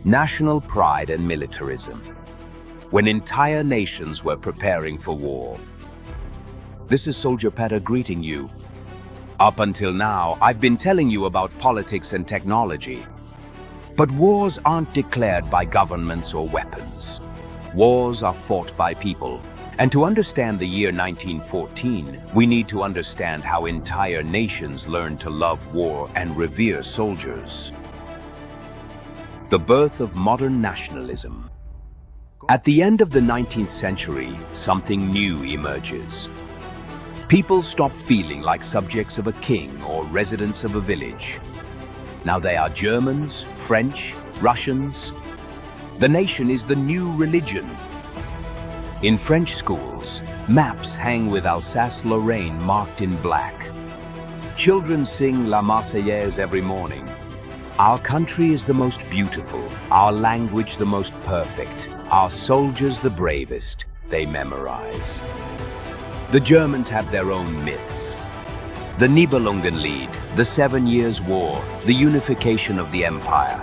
national pride and militarism, when entire nations were preparing for war. This is Soldier Petr greeting you. Up until now, I've been telling you about politics and technology. But wars aren't declared by governments or weapons. Wars are fought by people. And to understand the year 1914, we need to understand how entire nations learned to love war and revere soldiers. The birth of modern nationalism. At the end of the 19th century, something new emerges. People stop feeling like subjects of a king or residents of a village. Now they are Germans, French, Russians. The nation is the new religion. In French schools, maps hang with Alsace-Lorraine marked in black. Children sing La Marseillaise every morning. Our country is the most beautiful, our language the most perfect, our soldiers the bravest, they memorize. The Germans have their own myths. The Nibelungenlied, the 7 Years' War, the unification of the empire.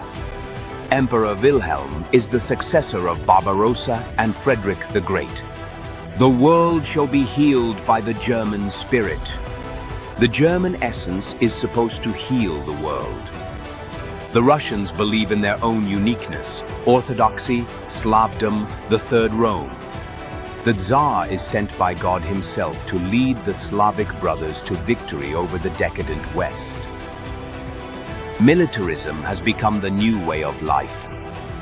Emperor Wilhelm is the successor of Barbarossa and Frederick the Great. The world shall be healed by the German spirit. The German essence is supposed to heal the world. The Russians believe in their own uniqueness, orthodoxy, Slavdom, the Third Rome. The Tsar is sent by God himself to lead the Slavic brothers to victory over the decadent West. Militarism has become the new way of life.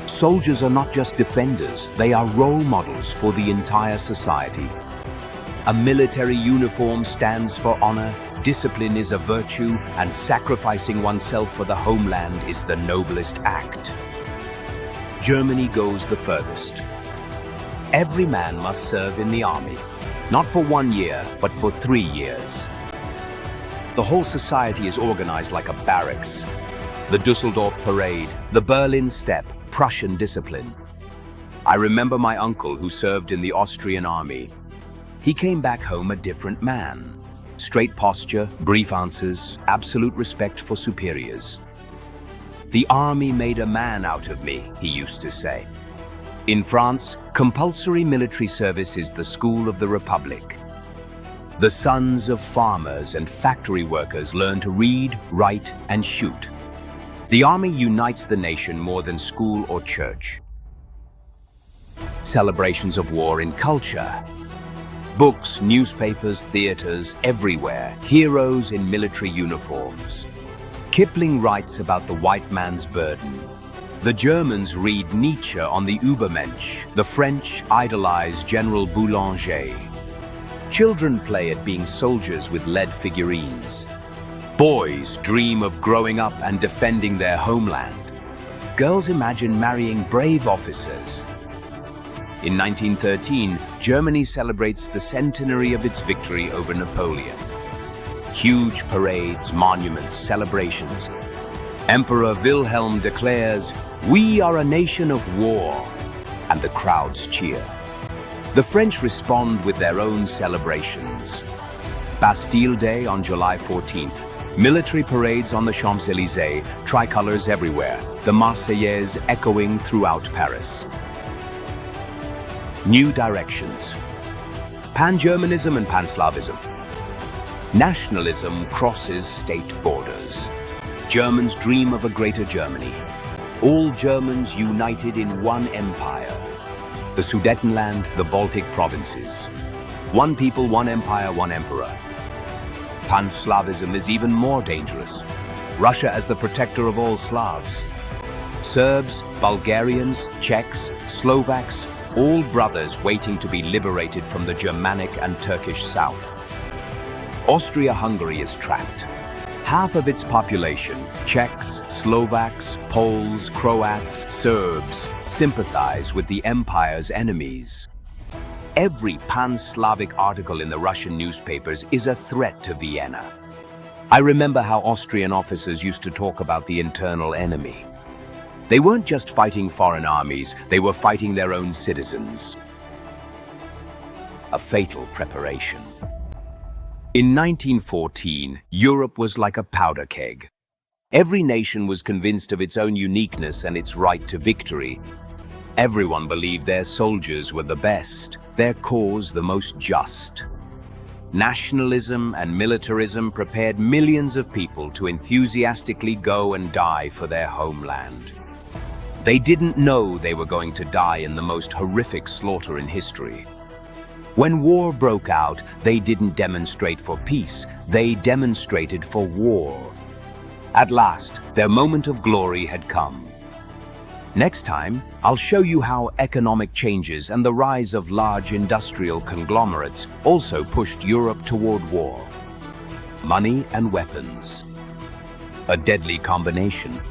Soldiers are not just defenders, they are role models for the entire society. A military uniform stands for honor, discipline is a virtue, and sacrificing oneself for the homeland is the noblest act. Germany goes the furthest. Every man must serve in the army, not for 1 year, but for 3 years. The whole society is organized like a barracks. The Dusseldorf Parade, the Berlin Step, Prussian discipline. I remember my uncle who served in the Austrian army. He came back home a different man. Straight posture, brief answers, absolute respect for superiors. The army made a man out of me, he used to say. In France, compulsory military service is the school of the Republic. The sons of farmers and factory workers learn to read, write, and shoot. The army unites the nation more than school or church. Celebrations of war in culture. Books, newspapers, theaters, everywhere, heroes in military uniforms. Kipling writes about the white man's burden. The Germans read Nietzsche on the Übermensch. The French idolize General Boulanger. Children play at being soldiers with lead figurines. Boys dream of growing up and defending their homeland. Girls imagine marrying brave officers. In 1913, Germany celebrates the centenary of its victory over Napoleon. Huge parades, monuments, celebrations. Emperor Wilhelm declares, "We are a nation of war," and the crowds cheer. The French respond with their own celebrations. Bastille Day on July 14th. Military parades on the Champs-Élysées, tricolors everywhere, the Marseillaise echoing throughout Paris. New directions. Pan-Germanism and Pan-Slavism. Nationalism crosses state borders. Germans dream of a greater Germany. All Germans united in one empire. The Sudetenland, the Baltic provinces. One people, one empire, one emperor. Pan-Slavism is even more dangerous. Russia as the protector of all Slavs. Serbs, Bulgarians, Czechs, Slovaks, all brothers waiting to be liberated from the Germanic and Turkish south. Austria-Hungary is trapped. Half of its population, Czechs, Slovaks, Poles, Croats, Serbs, sympathize with the empire's enemies. Every pan-Slavic article in the Russian newspapers is a threat to Vienna. I remember how Austrian officers used to talk about the internal enemy. They weren't just fighting foreign armies, they were fighting their own citizens. A fatal preparation. In 1914, Europe was like a powder keg. Every nation was convinced of its own uniqueness and its right to victory. Everyone believed their soldiers were the best, their cause the most just. Nationalism and militarism prepared millions of people to enthusiastically go and die for their homeland. They didn't know they were going to die in the most horrific slaughter in history. When war broke out, they didn't demonstrate for peace, they demonstrated for war. At last, their moment of glory had come. Next time, I'll show you how economic changes and the rise of large industrial conglomerates also pushed Europe toward war. Money and weapons. A deadly combination.